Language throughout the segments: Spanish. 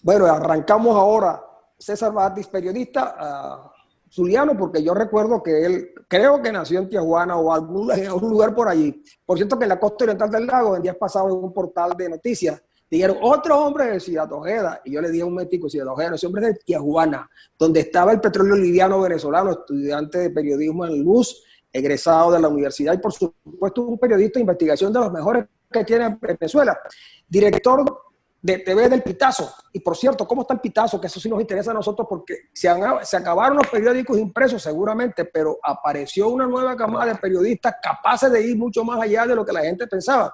Bueno, arrancamos ahora. César Batis, periodista zuliano, porque yo recuerdo que él, creo que nació en Tijuana o en algún lugar por allí. Por cierto, que en la costa oriental del lago, en días pasados, en un portal de noticias, dijeron, otro hombre de Ciudad Ojeda. Y yo le dije a un médico, Ciudad Ojeda, ese hombre es de Tijuana, donde estaba el petróleo liviano venezolano, estudiante de periodismo en Luz, egresado de la universidad y, por supuesto, un periodista de investigación de los mejores que tiene Venezuela. Director de TV del Pitazo. Y por cierto, ¿cómo está el Pitazo? Que eso sí nos interesa a nosotros, porque se acabaron los periódicos impresos seguramente, pero apareció una nueva camada de periodistas capaces de ir mucho más allá de lo que la gente pensaba.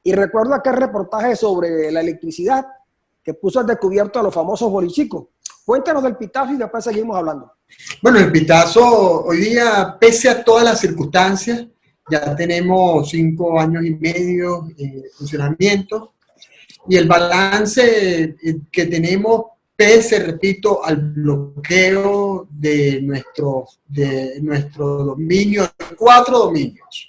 Y recuerdo aquel reportaje sobre la electricidad que puso al descubierto a los famosos bolichicos. Cuéntanos del Pitazo y después seguimos hablando. Bueno, el Pitazo hoy día, pese a todas las circunstancias, ya tenemos 5 años y medio en funcionamiento. Y el balance que tenemos, pese, repito, al bloqueo de nuestro dominio, 4 dominios.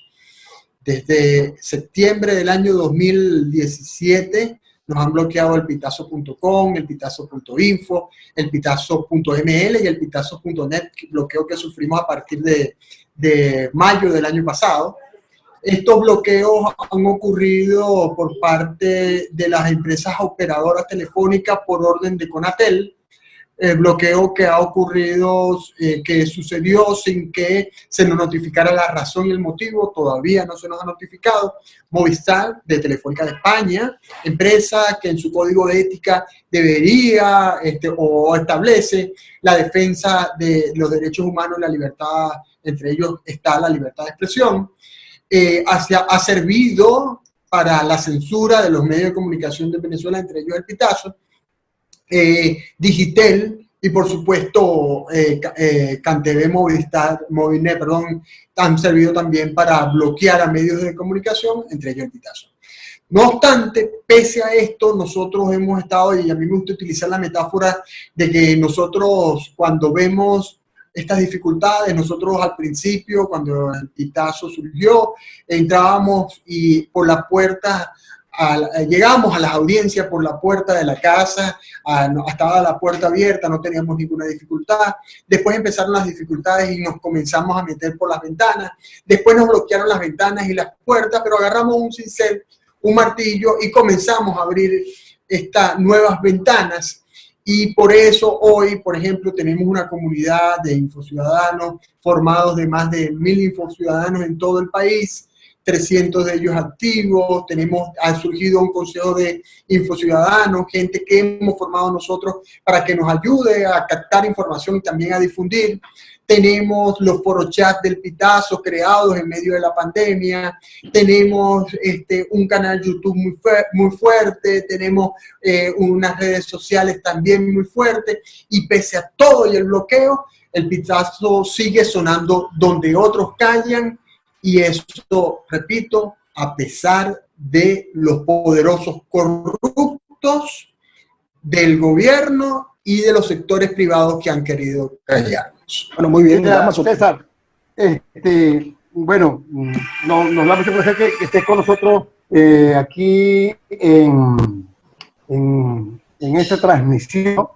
Desde septiembre del año 2017 nos han bloqueado el pitazo.com, el pitazo.info, el pitazo.ml y el pitazo.net, bloqueo que sufrimos a partir de mayo del año pasado. Estos bloqueos han ocurrido por parte de las empresas operadoras telefónicas por orden de Conatel. El bloqueo que ha ocurrido, que sucedió sin que se nos notificara la razón y el motivo, todavía no se nos ha notificado. Movistar, de Telefónica de España, empresa que en su código de ética debería o establece la defensa de los derechos humanos y la libertad, entre ellos está la libertad de expresión. Ha servido para la censura de los medios de comunicación de Venezuela, entre ellos el Pitazo, Digitel y por supuesto CanTV, Movistar, Movinet, perdón, han servido también para bloquear a medios de comunicación, entre ellos el Pitazo. No obstante, pese a esto, nosotros hemos estado, y a mí me gusta utilizar la metáfora de que nosotros cuando vemos estas dificultades, nosotros al principio, cuando el Pitazo surgió, entrábamos y por la puerta, llegamos a las audiencias por la puerta de la casa, estaba la puerta abierta, no teníamos ninguna dificultad. Después empezaron las dificultades y nos comenzamos a meter por las ventanas. Después nos bloquearon las ventanas y las puertas, pero agarramos un cincel, un martillo y comenzamos a abrir estas nuevas ventanas. Y por eso hoy, por ejemplo, tenemos una comunidad de infociudadanos formados de más de 1000 infociudadanos en todo el país, 300 de ellos activos. Ha surgido un consejo de infociudadanos, gente que hemos formado nosotros para que nos ayude a captar información y también a difundir. Tenemos los forochats del Pitazo creados en medio de la pandemia, tenemos un canal YouTube muy fuerte, tenemos unas redes sociales también muy fuertes, y pese a todo y el bloqueo, el Pitazo sigue sonando donde otros callan, y esto, repito, a pesar de los poderosos corruptos del gobierno y de los sectores privados que han querido callarnos. Bueno, muy bien. César, bueno, nos da mucho placer que estés con nosotros aquí en esta transmisión,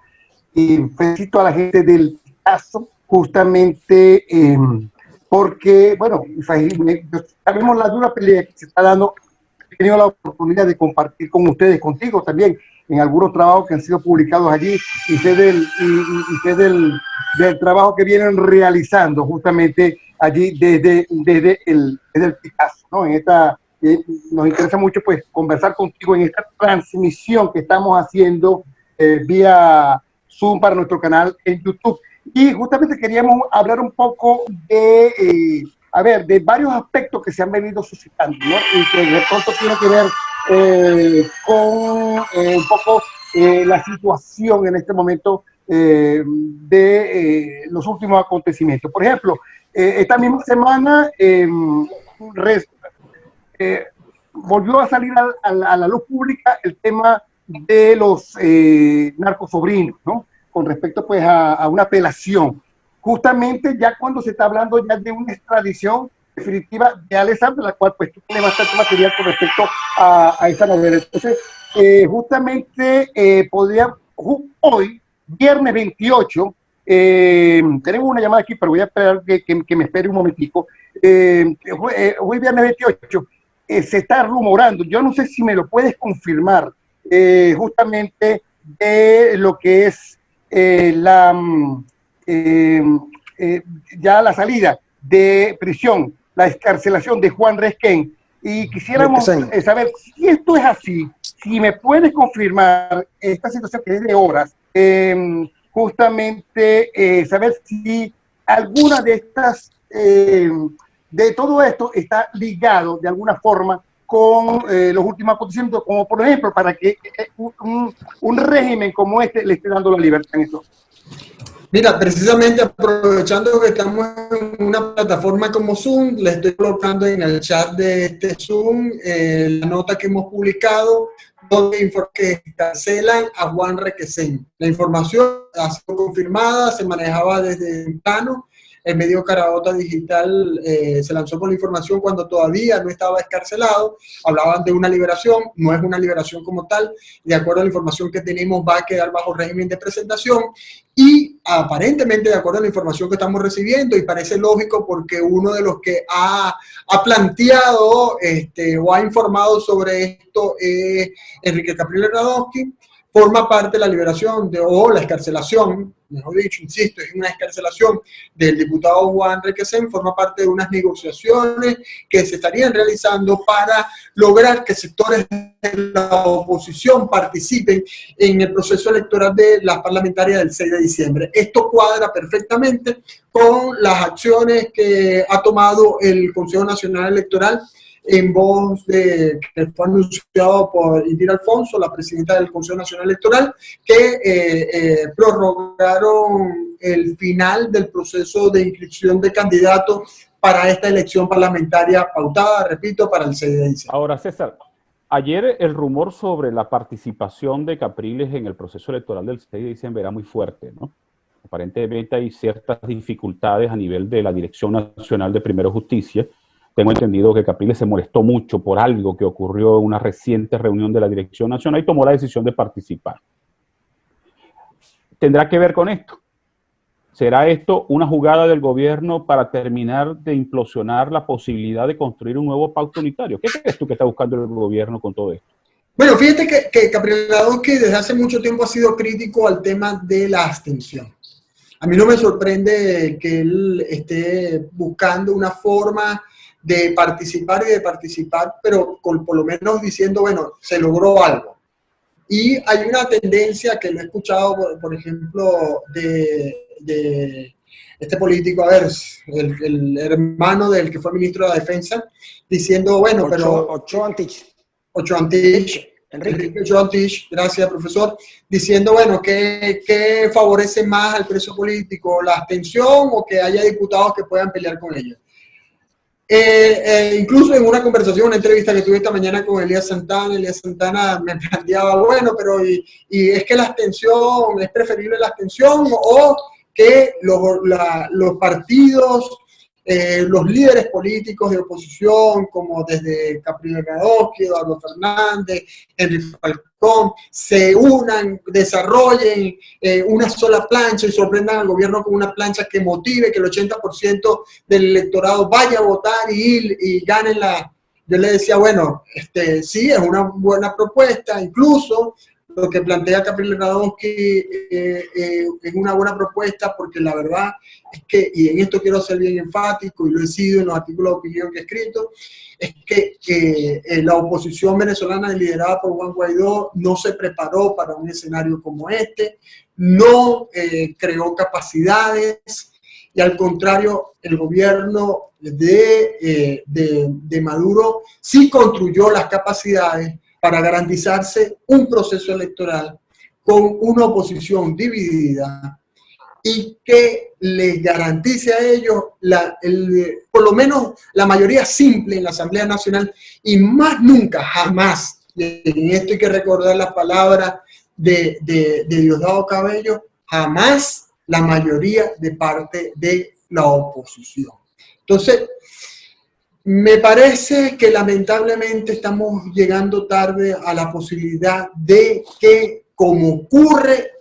y felicito a la gente del Pitazo justamente porque, bueno, sabemos la dura pelea que se está dando. He tenido la oportunidad de compartir con ustedes, contigo también, en algunos trabajos que han sido publicados allí, y sé del trabajo que vienen realizando justamente allí desde el Pitazo, ¿no? Nos interesa mucho pues conversar contigo en esta transmisión que estamos haciendo vía Zoom para nuestro canal en YouTube. Y justamente queríamos hablar un poco de varios aspectos que se han venido suscitando, ¿no? Y que de pronto tiene que ver con un poco la situación en este momento de los últimos acontecimientos. Por ejemplo, esta misma semana volvió a salir a la luz pública el tema de los narcosobrinos, ¿no? Con respecto pues a una apelación. Justamente ya cuando se está hablando ya de una extradición definitiva de Alessandra, la cual pues tú tienes bastante material con respecto a esa novela. Entonces, justamente hoy, viernes 28, tenemos una llamada aquí, pero voy a esperar que me espere un momentico. Hoy viernes 28 se está rumorando, yo no sé si me lo puedes confirmar, justamente de lo que es ya la salida de prisión, la excarcelación de Juan Resquén. Y quisiéramos saber si esto es así, si me puedes confirmar esta situación que es de horas, justamente saber si alguna de estas, de todo esto está ligado de alguna forma con los últimos acontecimientos, como por ejemplo para que un régimen como este le esté dando la libertad en esto. Mira, precisamente aprovechando que estamos en una plataforma como Zoom, le estoy colocando en el chat de este Zoom la nota que hemos publicado donde que cancelan a Juan Requesén. La información ha sido confirmada, se manejaba desde temprano. El medio Carabota Digital se lanzó con la información cuando todavía no estaba excarcelado. Hablaban de una liberación, no es una liberación como tal. De acuerdo a la información que tenemos, va a quedar bajo régimen de presentación. Y aparentemente, de acuerdo a la información que estamos recibiendo, y parece lógico porque uno de los que ha planteado o ha informado sobre esto es Enrique Capriles Radonsky, forma parte de la liberación o la excarcelación, mejor dicho, insisto, es una excarcelación del diputado Juan Requesén, forma parte de unas negociaciones que se estarían realizando para lograr que sectores de la oposición participen en el proceso electoral de las parlamentarias del 6 de diciembre. Esto cuadra perfectamente con las acciones que ha tomado el Consejo Nacional Electoral en voz de que fue anunciado por Indira Alfonso, la presidenta del Consejo Nacional Electoral, que prorrogaron el final del proceso de inscripción de candidatos para esta elección parlamentaria pautada, repito, para el 6 de diciembre. Ahora, César, ayer el rumor sobre la participación de Capriles en el proceso electoral del 6 de diciembre era muy fuerte, ¿no? Aparentemente hay ciertas dificultades a nivel de la Dirección Nacional de Primero Justicia. Tengo entendido que Capriles se molestó mucho por algo que ocurrió en una reciente reunión de la Dirección Nacional y tomó la decisión de participar. ¿Tendrá que ver con esto? ¿Será esto una jugada del gobierno para terminar de implosionar la posibilidad de construir un nuevo pacto unitario? ¿Qué crees tú que está buscando el gobierno con todo esto? Bueno, fíjate que Capriles Radonsky desde hace mucho tiempo ha sido crítico al tema de la abstención. A mí no me sorprende que él esté buscando una forma de participar, pero por lo menos diciendo, bueno, se logró algo. Y hay una tendencia que lo he escuchado, por ejemplo, de este político, a ver, el hermano del que fue ministro de la Defensa, diciendo, bueno, Ochoa Antich. Enrique Ochoa Antich, gracias, profesor, diciendo, bueno, ¿qué favorece más al preso político, la abstención o que haya diputados que puedan pelear con ellos? Incluso en una conversación, una entrevista que tuve esta mañana con Elías Santana me planteaba, bueno, pero y es que la abstención, es preferible la abstención o que los partidos, los líderes políticos de oposición, como desde Capriles Radonsky, Eduardo Fernández, Henry Falcón, se unan, desarrollen una sola plancha y sorprendan al gobierno con una plancha que motive que el 80% del electorado vaya a votar y ganen la... Yo le decía, bueno, sí, es una buena propuesta, incluso lo que plantea Capriles Radonsky es una buena propuesta porque la verdad es que, y en esto quiero ser bien enfático y lo he sido en los artículos de opinión que he escrito, es que la oposición venezolana liderada por Juan Guaidó no se preparó para un escenario como este, no creó capacidades y al contrario el gobierno de Maduro sí construyó las capacidades para garantizarse un proceso electoral con una oposición dividida y que les garantice a ellos por lo menos la mayoría simple en la Asamblea Nacional y más nunca, jamás, en esto hay que recordar las palabras de Diosdado Cabello, jamás la mayoría de parte de la oposición. Entonces, me parece que lamentablemente estamos llegando tarde a la posibilidad de que como ocurre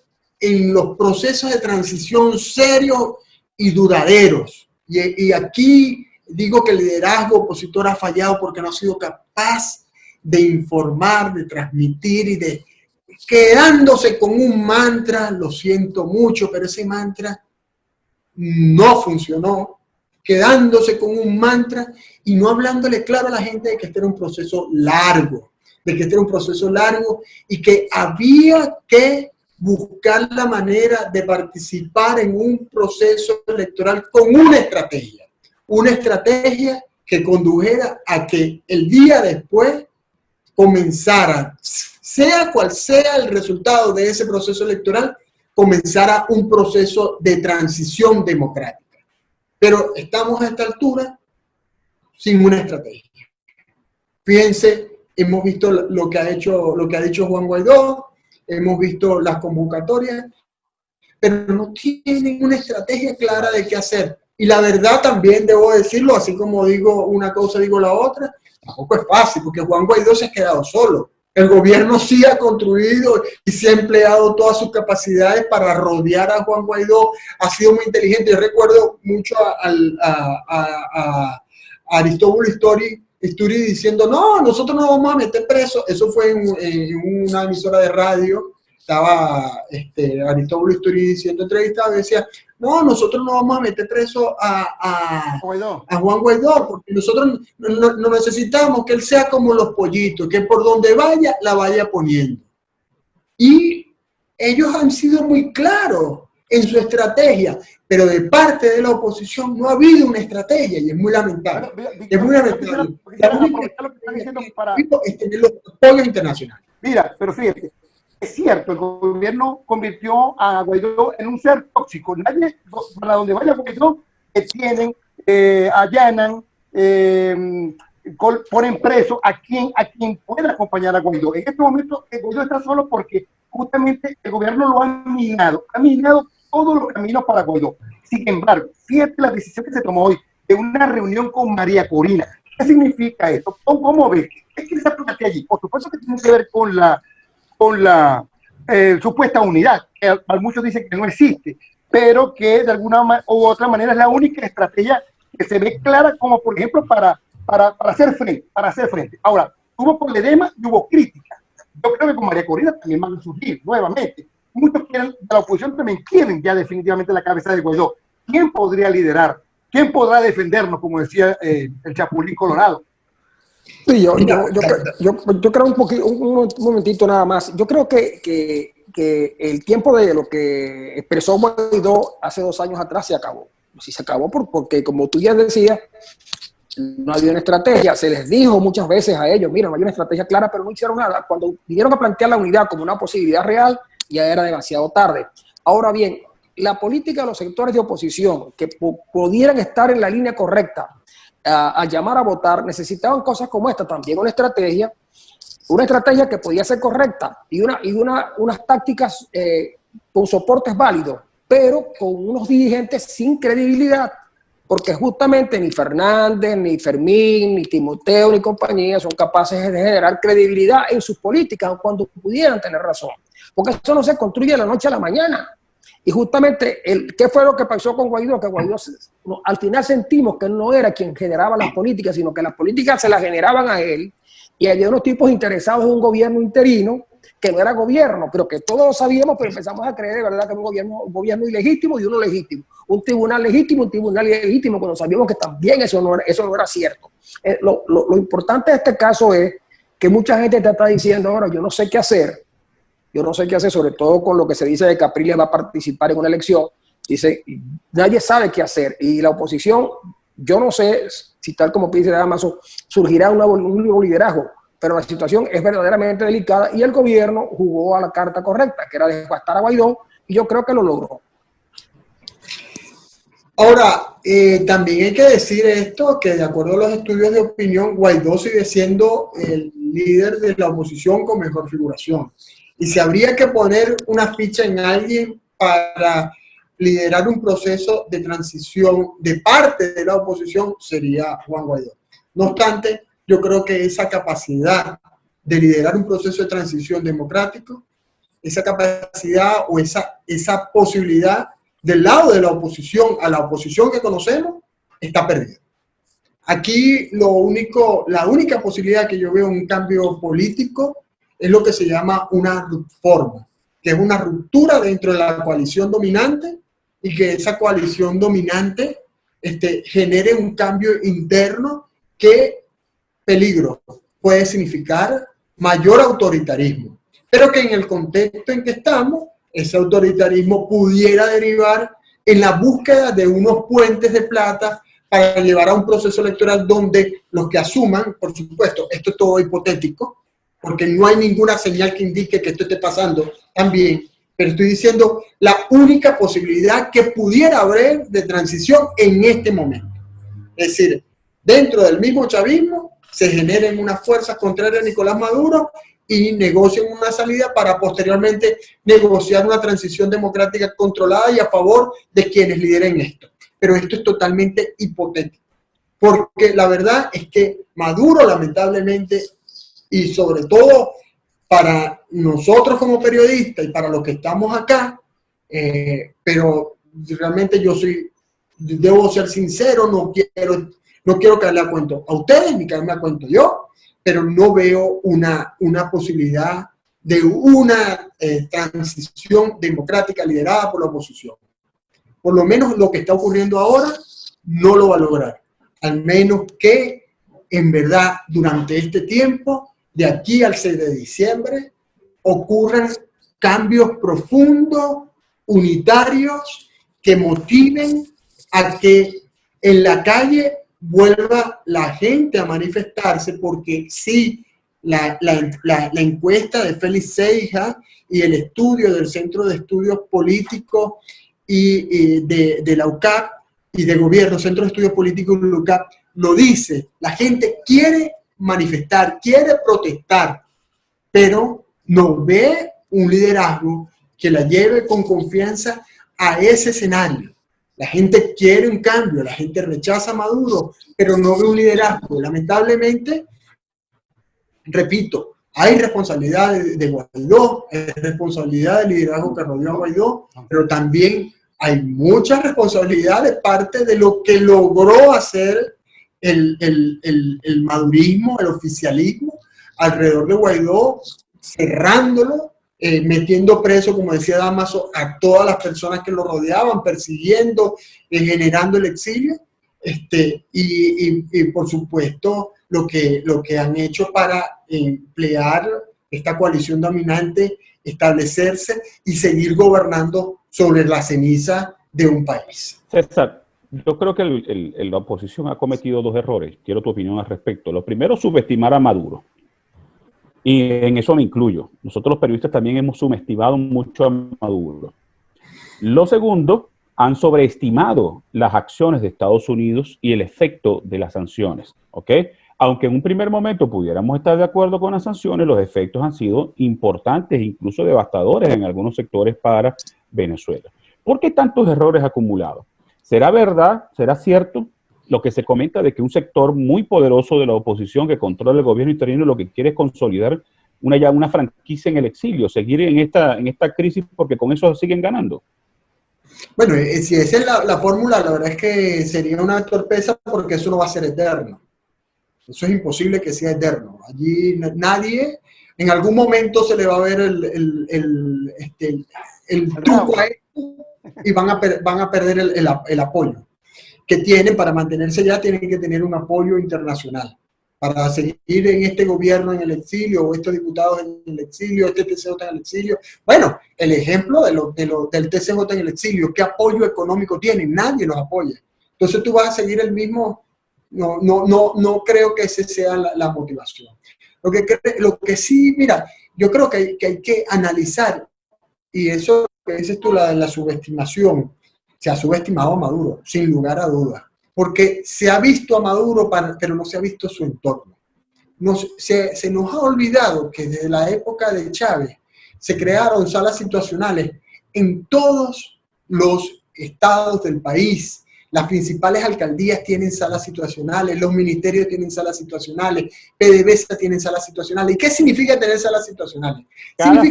en los procesos de transición serios y duraderos. Y aquí digo que el liderazgo opositor ha fallado porque no ha sido capaz de informar, de transmitir y de quedándose con un mantra, lo siento mucho, pero ese mantra no funcionó, quedándose con un mantra y no hablándole claro a la gente de que este era un proceso largo, y que había que buscar la manera de participar en un proceso electoral con una estrategia que condujera a que el día después comenzara, sea cual sea el resultado de ese proceso electoral, comenzara un proceso de transición democrática. Pero estamos a esta altura sin una estrategia. Fíjense, hemos visto lo que ha dicho Juan Guaidó, hemos visto las convocatorias, pero no tienen una estrategia clara de qué hacer. Y la verdad también debo decirlo, así como digo una cosa, digo la otra, tampoco es fácil, porque Juan Guaidó se ha quedado solo. El gobierno sí ha construido y sí ha empleado todas sus capacidades para rodear a Juan Guaidó. Ha sido muy inteligente. Yo recuerdo mucho a Aristóbulo Isturi diciendo, no, nosotros no vamos a meter preso. Eso fue en una emisora de radio. Estaba Aristóbulo Isturi diciendo entrevistado y decía, no, nosotros no vamos a meter preso a Juan Guaidó, porque nosotros no necesitamos que él sea como los pollitos, que por donde vaya, la vaya poniendo. Y ellos han sido muy claros en su estrategia, pero de parte de la oposición no ha habido una estrategia y es muy lamentable. Es muy lamentable. La única es tener los apoyos internacionales. Mira, pero fíjate, es cierto, el gobierno convirtió a Guaidó en un ser tóxico. Nadie, para donde vaya Guaidó, detienen, allanan, ponen preso a quien pueda acompañar a Guaidó. En este momento, Guaidó está solo porque justamente el gobierno lo ha minado todos los caminos para Guaidó. Sin embargo, fíjate la decisión que se tomó hoy de una reunión con María Corina. ¿Qué significa esto? ¿Cómo ves? ¿Qué quiere plantear allí? Por supuesto que tiene que ver con la supuesta unidad, que muchos dicen que no existe, pero que de alguna u otra manera es la única estrategia que se ve clara, como por ejemplo para hacer frente. Ahora, hubo problemas y hubo críticas. Yo creo que con María Corina también van a surgir nuevamente. Muchos de la oposición también quieren ya definitivamente la cabeza de Guaidó. ¿Quién podría liderar? ¿Quién podrá defendernos, como decía el Chapulín Colorado? Sí, yo creo un momentito nada más. Yo creo que el tiempo de lo que expresó Guaidó hace 2 años atrás se acabó. Sí, se acabó porque, como tú ya decías, no había una estrategia. Se les dijo muchas veces a ellos, mira, no hay una estrategia clara, pero no hicieron nada. Cuando vinieron a plantear la unidad como una posibilidad real, ya era demasiado tarde. Ahora bien, la política de los sectores de oposición que pudieran estar en la línea correcta a llamar a votar, necesitaban cosas como esta, también una estrategia que podía ser correcta y unas tácticas con soportes válidos, pero con unos dirigentes sin credibilidad, porque justamente ni Fernández, ni Fermín, ni Timoteo, ni compañía son capaces de generar credibilidad en sus políticas cuando pudieran tener razón, porque eso no se construye de la noche a la mañana. Y justamente, ¿qué fue lo que pasó con Guaidó? Que Guaidó, al final sentimos que él no era quien generaba las políticas, sino que las políticas se las generaban a él, y había unos tipos interesados en un gobierno interino, que no era gobierno, pero que todos sabíamos, pero empezamos a creer de verdad que era un gobierno ilegítimo y uno legítimo, un tribunal legítimo, cuando sabíamos que también eso no era cierto. Lo importante de este caso es que mucha gente te está diciendo, ahora yo no sé qué hacer, sobre todo con lo que se dice de que Capriles va a participar en una elección. Dice, nadie sabe qué hacer. Y la oposición, yo no sé si tal como dice Damaso, surgirá un nuevo liderazgo, pero la situación es verdaderamente delicada y el gobierno jugó a la carta correcta, que era desbastar a Guaidó, y yo creo que lo logró. Ahora, también hay que decir esto, que de acuerdo a los estudios de opinión, Guaidó sigue siendo el líder de la oposición con mejor figuración. Y si habría que poner una ficha en alguien para liderar un proceso de transición de parte de la oposición, sería Juan Guaidó. No obstante, yo creo que esa capacidad de liderar un proceso de transición democrático esa capacidad o esa posibilidad del lado de la oposición a la oposición que conocemos está perdida. Aquí la única posibilidad que yo veo en un cambio político es lo que se llama una reforma, que es una ruptura dentro de la coalición dominante y que esa coalición dominante genere un cambio interno que, peligro, puede significar mayor autoritarismo, pero que en el contexto en que estamos, ese autoritarismo pudiera derivar en la búsqueda de unos puentes de plata para llevar a un proceso electoral donde los que asuman, por supuesto, esto es todo hipotético, porque no hay ninguna señal que indique que esto esté pasando también, pero estoy diciendo la única posibilidad que pudiera haber de transición en este momento. Es decir, dentro del mismo chavismo se generen unas fuerzas contrarias a Nicolás Maduro y negocien una salida para posteriormente negociar una transición democrática controlada y a favor de quienes lideren esto. Pero esto es totalmente hipotético, porque la verdad es que Maduro, lamentablemente, y sobre todo para nosotros como periodistas y para los que estamos acá, pero realmente debo ser sincero, no quiero caerle a cuento a ustedes ni caerme a cuento yo, pero no veo una posibilidad de una transición democrática liderada por la oposición. Por lo menos lo que está ocurriendo ahora no lo va a lograr, al menos que en verdad durante este tiempo, de aquí al 6 de diciembre, ocurran cambios profundos, unitarios, que motiven a que en la calle vuelva la gente a manifestarse, porque sí, la encuesta de Félix Seija y el estudio del Centro de Estudios Políticos y de la UCAP y de gobierno, Centro de Estudios Políticos de la UCAP, lo dice, la gente quiere manifestar, quiere protestar, pero no ve un liderazgo que la lleve con confianza a ese escenario. La gente quiere un cambio, la gente rechaza a Maduro, pero no ve un liderazgo. Lamentablemente, repito, hay responsabilidad de Guaidó, hay responsabilidad del liderazgo que rodeó a Guaidó, pero también hay mucha responsabilidad de parte de lo que logró hacer el madurismo, el oficialismo alrededor de Guaidó, cerrándolo, metiendo preso, como decía Damaso, a todas las personas que lo rodeaban, persiguiendo, generando el exilio, y por supuesto lo que han hecho para emplear esta coalición dominante, establecerse y seguir gobernando sobre la ceniza de un país. César, yo creo que la oposición ha cometido dos errores. Quiero tu opinión al respecto. Lo primero, subestimar a Maduro. Y en eso me incluyo. Nosotros los periodistas también hemos subestimado mucho a Maduro. Lo segundo, han sobreestimado las acciones de Estados Unidos y el efecto de las sanciones. ¿Ok? Aunque en un primer momento pudiéramos estar de acuerdo con las sanciones, los efectos han sido importantes, incluso devastadores en algunos sectores para Venezuela. ¿Por qué tantos errores acumulados? ¿Será verdad, será cierto lo que se comenta de que un sector muy poderoso de la oposición que controla el gobierno interino lo que quiere es consolidar una franquicia en el exilio, seguir en esta crisis porque con eso siguen ganando? Bueno, si esa es la fórmula, la verdad es que sería una torpeza porque eso no va a ser eterno. Eso es imposible que sea eterno. Allí nadie, en algún momento se le va a ver el truco a esto y van a perder el apoyo que tienen. Para mantenerse ya tienen que tener un apoyo internacional para seguir en este gobierno en el exilio, o estos diputados en el exilio, este TCJ en el exilio. Bueno, el ejemplo del TCJ en el exilio, ¿qué apoyo económico tienen? Nadie los apoya. Entonces tú vas a seguir el mismo. No creo que esa sea la motivación. Lo que sí, mira, yo creo que hay que analizar, y eso que dices tú, la subestimación, se ha subestimado a Maduro, sin lugar a dudas, porque se ha visto a Maduro, pero no se ha visto su entorno. Se nos ha olvidado que desde la época de Chávez se crearon salas situacionales en todos los estados del país, Las principales alcaldías tienen salas situacionales, los ministerios tienen salas situacionales, PDVSA tienen salas situacionales. ¿Y qué significa tener salas situacionales? Cada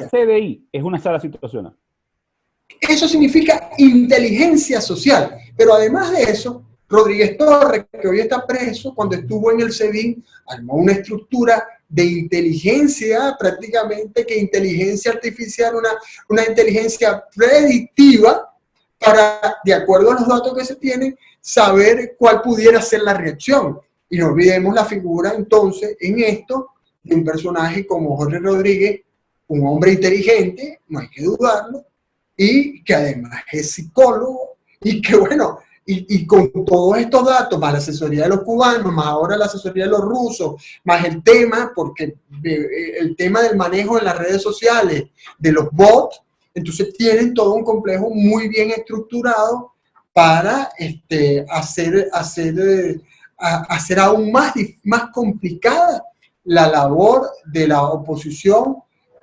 CDI es una sala situacional. Eso significa inteligencia social. Pero además de eso, Rodríguez Torres, que hoy está preso, cuando estuvo en el SEBIN, armó una estructura de inteligencia, prácticamente que inteligencia artificial, una inteligencia predictiva para, de acuerdo a los datos que se tienen, saber cuál pudiera ser la reacción. Y no olvidemos la figura entonces en esto de un personaje como Jorge Rodríguez, un hombre inteligente, no hay que dudarlo, y que además es psicólogo, y que bueno, y con todos estos datos, más la asesoría de los cubanos, más ahora la asesoría de los rusos, más el tema, porque el tema del manejo en las redes sociales, de los bots, entonces tienen todo un complejo muy bien estructurado para hacer aún más complicada la labor de la oposición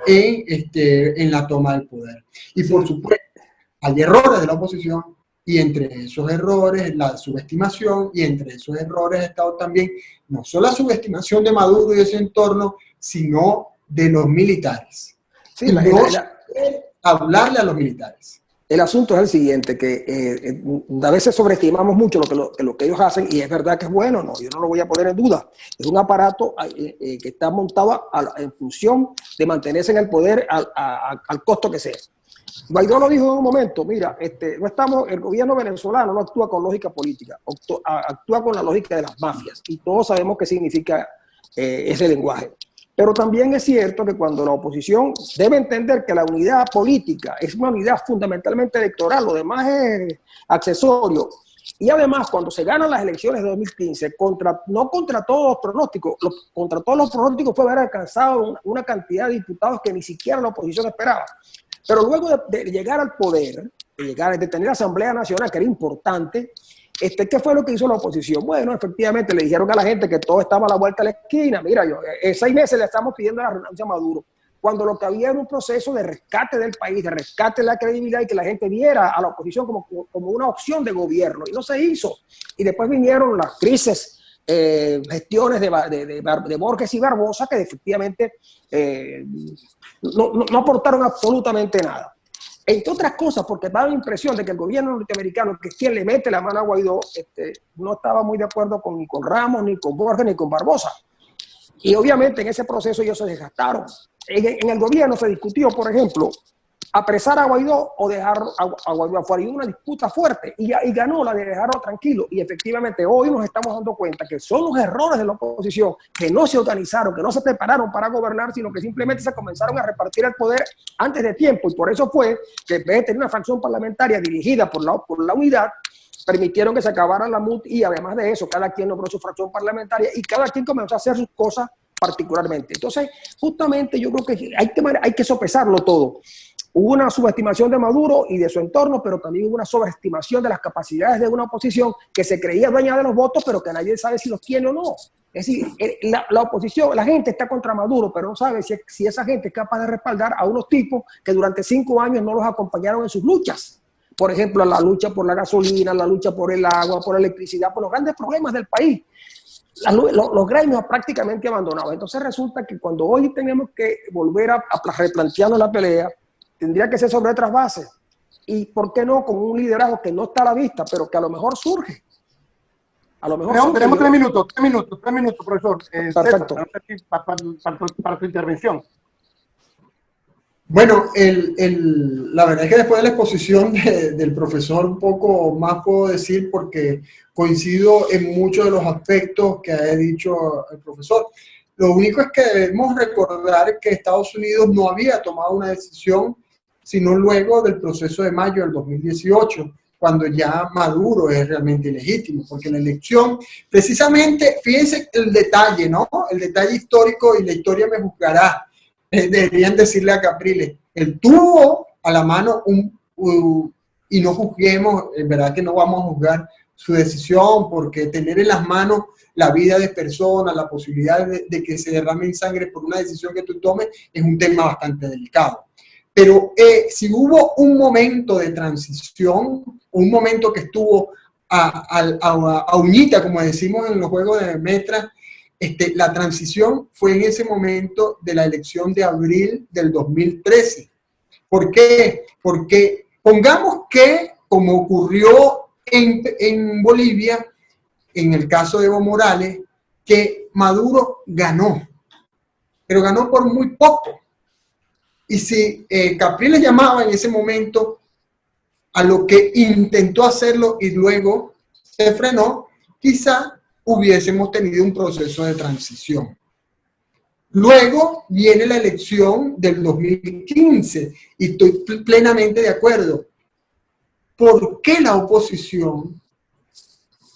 en la toma del poder. Y por supuesto, hay errores de la oposición, y entre esos errores la subestimación, y entre esos errores ha estado también no solo la subestimación de Maduro y de su entorno, sino de los militares. Sí, Hablarle a los militares. El asunto es el siguiente, que a veces sobreestimamos mucho lo que ellos hacen, y es verdad que es bueno, no, yo no lo voy a poner en duda. Es un aparato que está montado en función de mantenerse en el poder al costo que sea. Guaidó lo dijo en un momento, mira, el gobierno venezolano no actúa con lógica política, actúa con la lógica de las mafias, y todos sabemos qué significa ese lenguaje. Pero también es cierto que cuando la oposición debe entender que la unidad política es una unidad fundamentalmente electoral, lo demás es accesorio. Y además, cuando se ganan las elecciones de 2015, no contra todos los pronósticos, contra todos los pronósticos fue haber alcanzado una cantidad de diputados que ni siquiera la oposición esperaba. Pero luego de llegar al poder, de tener Asamblea Nacional, que era importante, ¿qué fue lo que hizo la oposición? Bueno, efectivamente le dijeron a la gente que todo estaba a la vuelta de la esquina. Mira, 6 meses le estamos pidiendo la renuncia a Maduro, cuando lo que había era un proceso de rescate del país, de rescate de la credibilidad, y que la gente viera a la oposición como una opción de gobierno, y no se hizo. Y después vinieron las crisis, gestiones de Borges y Barbosa, que efectivamente no aportaron absolutamente nada. Entre otras cosas, porque da la impresión de que el gobierno norteamericano, que es quien le mete la mano a Guaidó, no estaba muy de acuerdo ni con Ramos, ni con Borges, ni con Barbosa. Y obviamente en ese proceso ellos se desgastaron. En el gobierno se discutió, por ejemplo, apresar a Guaidó o dejar a Guaidó afuera. Y una disputa fuerte, y ganó la de dejarlo tranquilo. Y efectivamente hoy nos estamos dando cuenta que son los errores de la oposición, que no se organizaron, que no se prepararon para gobernar, sino que simplemente se comenzaron a repartir el poder antes de tiempo. Y por eso fue que en vez de tener una fracción parlamentaria dirigida por la unidad, permitieron que se acabara la MUD, y además de eso, cada quien logró su fracción parlamentaria y cada quien comenzó a hacer sus cosas particularmente. Entonces, justamente yo creo que hay que sopesarlo todo. Hubo una subestimación de Maduro y de su entorno, pero también hubo una sobreestimación de las capacidades de una oposición que se creía dueña de los votos, pero que nadie sabe si los tiene o no. Es decir, la oposición, la gente está contra Maduro, pero no sabe si esa gente es capaz de respaldar a unos tipos que durante 5 años no los acompañaron en sus luchas. Por ejemplo, la lucha por la gasolina, la lucha por el agua, por la electricidad, por los grandes problemas del país. Los gremios prácticamente abandonados. Entonces resulta que cuando hoy tenemos que volver a replantearnos la pelea, tendría que ser sobre otras bases. Y ¿por qué no con un liderazgo que no está a la vista, pero que a lo mejor surge? A lo mejor tenemos 3 minutos, profesor. Perfecto. Para su intervención. Bueno, la verdad es que después de la exposición del profesor un poco más puedo decir, porque coincido en muchos de los aspectos que ha dicho el profesor. Lo único es que debemos recordar que Estados Unidos no había tomado una decisión sino luego del proceso de mayo del 2018, cuando ya Maduro es realmente ilegítimo, porque la elección, precisamente, fíjense el detalle, ¿no? El detalle histórico, y la historia me juzgará. Deberían decirle a Capriles, él tuvo a la mano y no juzguemos, en verdad que no vamos a juzgar su decisión, porque tener en las manos la vida de personas, la posibilidad de que se derrame sangre por una decisión que tú tomes, es un tema bastante delicado. Pero si hubo un momento de transición, un momento que estuvo a uñita, como decimos en los juegos de Metra, la transición fue en ese momento de la elección de abril del 2013. ¿Por qué? Porque pongamos que, como ocurrió en Bolivia, en el caso de Evo Morales, que Maduro ganó, pero ganó por muy poco. Y si Capriles llamaba en ese momento a lo que intentó hacerlo y luego se frenó, quizá hubiésemos tenido un proceso de transición. Luego viene la elección del 2015 y estoy plenamente de acuerdo. ¿Por qué la oposición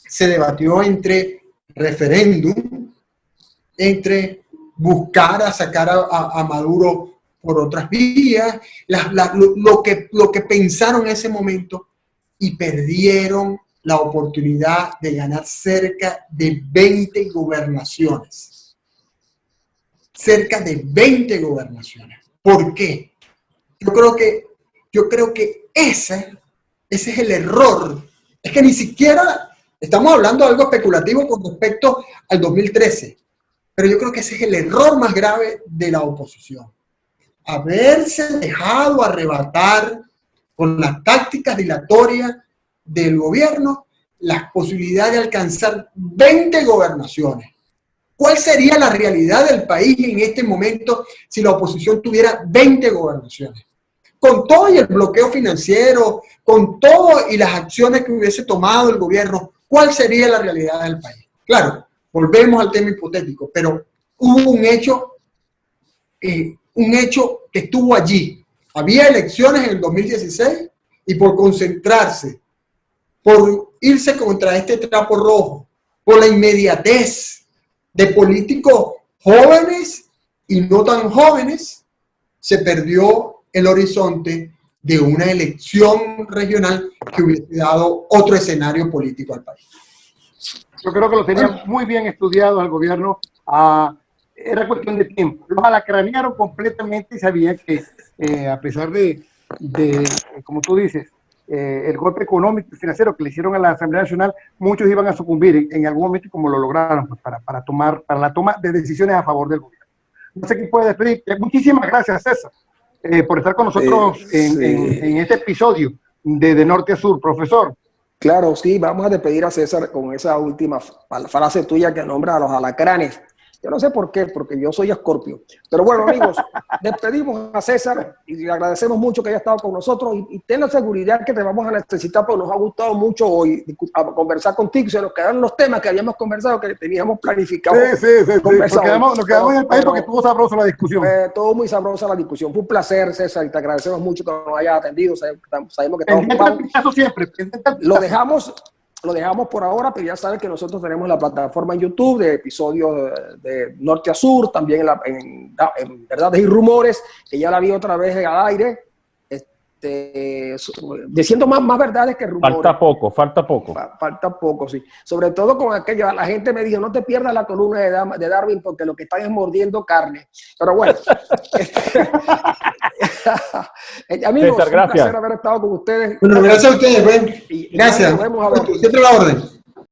se debatió entre referéndum, entre buscar a sacar a Maduro por otras vías, lo que pensaron en ese momento, y perdieron la oportunidad de ganar cerca de 20 gobernaciones? Cerca de 20 gobernaciones. ¿Por qué? Yo creo que ese es el error. Es que ni siquiera estamos hablando de algo especulativo con respecto al 2013, pero yo creo que ese es el error más grave de la oposición. Haberse dejado arrebatar con las tácticas dilatorias del gobierno las posibilidades de alcanzar 20 gobernaciones. ¿Cuál sería la realidad del país en este momento si la oposición tuviera 20 gobernaciones? Con todo y el bloqueo financiero, con todo y las acciones que hubiese tomado el gobierno, ¿cuál sería la realidad del país? Claro, volvemos al tema hipotético, pero hubo un hecho que estuvo allí. Había elecciones en el 2016 y por concentrarse, por irse contra este trapo rojo, por la inmediatez de políticos jóvenes y no tan jóvenes, se perdió el horizonte de una elección regional que hubiese dado otro escenario político al país. Yo creo que lo tenían muy bien estudiado el gobierno. Era cuestión de tiempo. Los alacranearon completamente y sabían que a pesar de, como tú dices, el golpe económico y financiero que le hicieron a la Asamblea Nacional, muchos iban a sucumbir en algún momento, como lo lograron, pues, para la toma de decisiones a favor del gobierno. No sé quién puede despedir. Muchísimas gracias, César, por estar con nosotros en este episodio de Norte a Sur, profesor. Claro, sí, vamos a despedir a César con esa última frase tuya que nombra a los alacranes. Yo no sé por qué, porque yo soy Escorpio. Pero bueno, amigos, despedimos a César y le agradecemos mucho que haya estado con nosotros y ten la seguridad que te vamos a necesitar porque nos ha gustado mucho hoy conversar contigo. Se nos quedaron los temas que habíamos conversado, que teníamos planificado. Sí. Nos quedamos en el país porque estuvo sabrosa la discusión. Todo muy sabrosa la discusión. Fue un placer, César, y te agradecemos mucho que nos hayas atendido. Sabemos que estamos siempre. Lo dejamos por ahora, pero ya saben que nosotros tenemos la plataforma en YouTube de episodios de Norte a Sur, también en Verdades y Rumores, que ya la vi otra vez al aire, diciendo más verdades que rumores. Falta poco. Falta poco, sí. Sobre todo con aquello, la gente me dijo, no te pierdas la columna de Darwin porque lo que están es mordiendo carne. Pero bueno. Amigos, César, gracias. Un placer haber estado con ustedes. Bueno, gracias a ustedes, Ben. Y gracias. Nos vemos a ver. Siempre la orden.